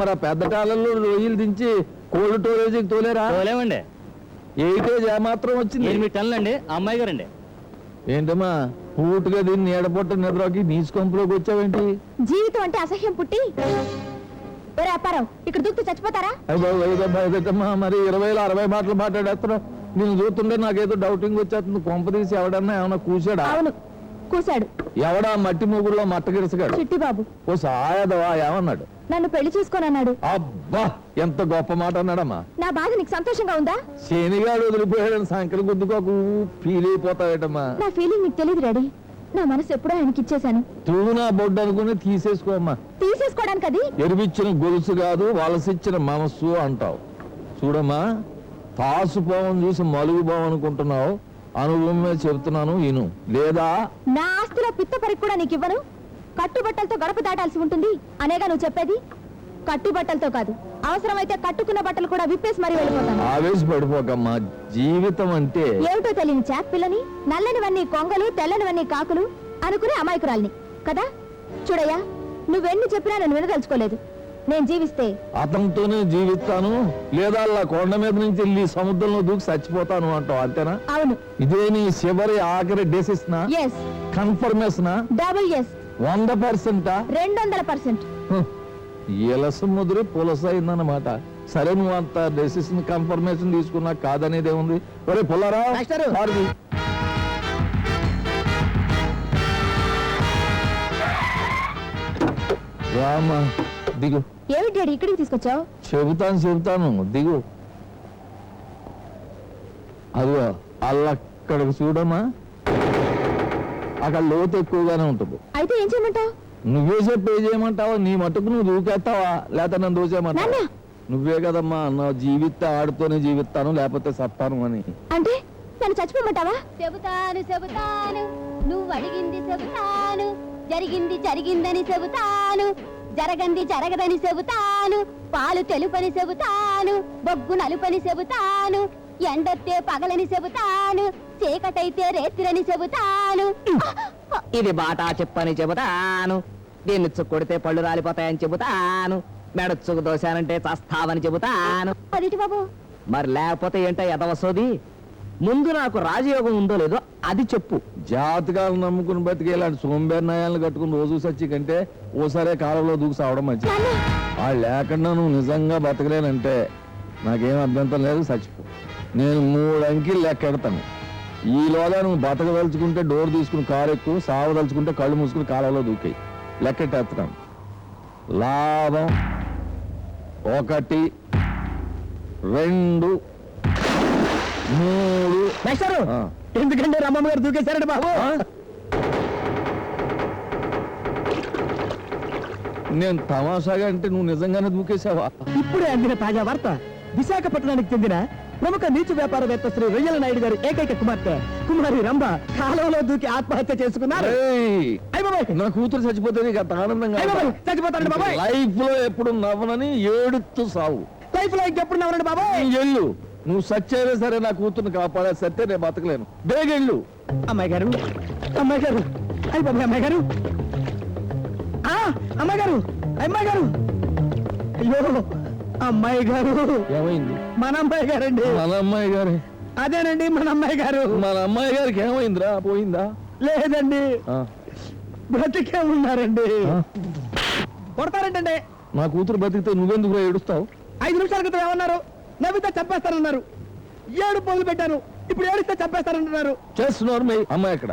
మరి ఆ పెద్ద కాలంలో రొయ్యలు దించి కోల్డ్ స్టోరేజీకి తోలేరా? తోలేమండి. ఏటేజ్ ఏమాత్రం వచ్చింది? 8 టన్నులు అండి. అమ్మాయి గారండి. ఏంటమ్మా పూటుగా దీన్ని నీడపొట్ట నిద్రకి నీచు కొంపులోకి వచ్చావేంటి? జీవితం అంటే అసహ్యం పుట్టి వ్యాపారం ఇక్కడ దూకుతూ చచ్చిపోతారా? అయ్యమ్మా మరి 20లో 60 మాటలు మాట్లాడేస్తున్నావు. నేను చూస్తుంటే నాకేదో డౌటింగ్ వచ్చేస్తుంది. కొంపదీసి ఎవడన్నా ఏమన్నా కూసాడా? అవును కూశాడు. ఎవడా మట్టి ముగ్గురులో మట్టగిరిసగాడు? చిట్టిబాబు. ఓ సాయదవా ఏమన్నాడు? నన్ను పెళ్లి చేసుకోనన్నాడు. అబ్బా ఎంత గొప్ప మాట అన్నాడమ్మా. నా బాధ నీకు సంతోషంగా ఉందా? శనిగాడు వదిలిపోయాడని సంకలు గుద్దుకోకు ఫీల్ అయిపోతావేటమ్మా. నా ఫీలింగ్ నీకు తెలియదు డాడీ. నా మనసు ఎప్పుడో ఆయనకి ఇచ్చేశాను. తూగు నా బొడ్డు అనుకుని తీసేసుకోమ్మా. తీసేసుకోవడానికి అది ఎరివిచ్చిన గొలుసు కాదు వలసిచ్చిన మనస్సు అంటావు. చూడమ్మా తాసుపోవం చూసి మలుగుపోవం అనుకుంటున్నావు. అనుభవమే చెబుతున్నాను ఇను. లేదా నా ఆస్తిలో పిత్త పరికి కూడా నీకు ఇవ్వను. కట్టుబట్టలతో గడప దాటాల్సి ఉంటుంది అనేగా నువ్వు చెప్పేది? కట్టుబట్టలతో కాదు, అవసరమైతే కట్టుకున్న బట్టలు కూడా విప్పేసి మరీ వెళ్ళిపోతాను. ఆవేశపడిపోకమ్మా. జీవితం అంటే ఏమిటో తెలియని చాప్ పిల్లని, నల్లనివన్నీ కొంగలు తెల్లనివన్నీ కాకులు అనుకునే అమాయకురాల్ని కదా. చూడయ్యా, నువ్వెన్ని చెప్పినా నేను వినదలుచుకోలేదు. నేను జీవిస్తే అతనితోనే జీవిస్తాను, లేదా అలా కొండ మీద నుంచి వెళ్ళి సముద్రంలో దూకి చచ్చిపోతాను అంటావు, అంతేనా? అవును. ఇదే నీ చివరి ఆఖరి డెసిషనా? ఎస్. కన్ఫర్మేషనా? Double yes. 100%? 200%. ఎలస ముదిరి పులస అయిందన్నమాట. సరే నువ్వు అంత డెసిషన్ కన్ఫర్మేషన్ తీసుకున్నా కాదనేది ఏముంది? ఒరే పుల్లారా రామా దిగు. ఏమిటి డాడీ ఇక్కడికి తీసుకొచ్చావు? చెబుతాను దిగు. అదిగో అల్లక్కడికి చూడమ్మా, అక్కడ లోతు ఎక్కువగానే ఉంటుంది. అయితే ఏం చేయమంటావు? నువ్వే చెప్పి ఏం చేయమంటావా? నీ మట్టుకు నువ్వు దూకేస్తావా లేకపోతే నన్ను దూచేయమంటావా? నువ్వే కదమ్మా నా జీవిత ఆడుతూనే జీవిస్తాను లేకపోతే సత్తాను అని. అంటే నన్ను చచ్చిపోమంటావా? చెబుతాను నువ్వు అడిగింది చెబుతాను, జరిగింది జరిగిందని చెబుతాను, జరగంది జరగదని చెబుతాను, పాలు తెలుపని చెబుతాను, బొగ్గు నలుపని చెబుతాను, ఎండొత్తే పగలని చెబుతాను, చీకటైతే రేత్రిని చెబుతాను. ఇది బాటా చెప్పని చెబుతాను, దీన్ని చుక్కొడితే పళ్ళు రాలిపోతాయని చెబుతాను, మెడచ్చుకు దోశానంటే చస్తావని చెబుతాను. అదిటి బాబు. మరి లేకపోతే ఏంటో ఎదవసోది? ముందు నాకు రాజయోగం ఉందో లేదో అది చెప్పు. జాతకాలు నమ్ముకుని బతికేలాంటి సోంబేర్నాయాలను కట్టుకుని రోజు సచ్చి కంటే ఓసారే కాలంలో దూకి సావడం మంచిది. వాళ్ళు లేకుండా నువ్వు నిజంగా బతకలేనంటే నాకేం అభ్యంతరం లేదు, చచ్చిపో. నేను 3 అంకెలు లెక్కెడతాను. ఈలోగా నువ్వు బతకదలుచుకుంటే డోర్ తీసుకుని కారు ఎక్కువ, సావదలుచుకుంటే కళ్ళు మూసుకుని కాలంలో దూకాయి. లెక్కెట్టేస్తున్నాను. లాభం 1 2 3. ఎందుకంటే రమ్మమ్మ గారు దూకేశారండి బాబు. నేను తమాషాగా అంటే నువ్వు నిజంగానే దూకేశావా? ఇప్పుడే అందిన తాజా వార్త. విశాఖపట్నానికి చెందిన ప్రముఖ నీచు వ్యాపారవేత్త శ్రీ రొయ్యల నాయుడు గారి ఏకైక కుమార్తె కుమారి రంభ కాలంలో దూకి ఆత్మహత్య చేసుకున్నారు. నా కూతురు చచ్చిపోతే నీకు అంత ఆనందంగా? చచ్చిపోతారండి బాబాయ్. లైఫ్ లో ఎప్పుడు నవ్వనని ఏడుతూ సావు. లైఫ్ లో ఇంకెప్పుడు నవ్వరండి బాబాయ్. ఎల్లు నువ్వు సచ్చైనా సరే నా కూతురుని కాపాడే సత్తే నేను బతకలేను. బేగెళ్ళు. అమ్మాయి గారు అమ్మాయి గారు అయ్యి బాబాయ్ అమ్మాయి గారు అమ్మాయి గారు అమ్మాయి గారు అయ్యో అమ్మాయి గారు. ఏమైంది? మన అమ్మాయి గారండి. మన అమ్మాయి గారు? అదేనండి మన అమ్మాయి గారు. మన అమ్మాయి గారికి ఏమైందిరా? పోయిందా? లేదండి బ్రతికే ఉన్నారండి. కొడతారంటండి. నా కూతురు బతికితే నువ్వెందుకు ఏడుస్తావు? 5 నిమిషాల క్రితం ఏమన్నారు? నవ్వితే చంపేస్తారన్నారు. 7 మొదలు పెట్టాను, ఇప్పుడు ఏడిస్తే చంపేస్తారంటున్నారు. చేస్తున్నారు మీ అమ్మాయి ఎక్కడ?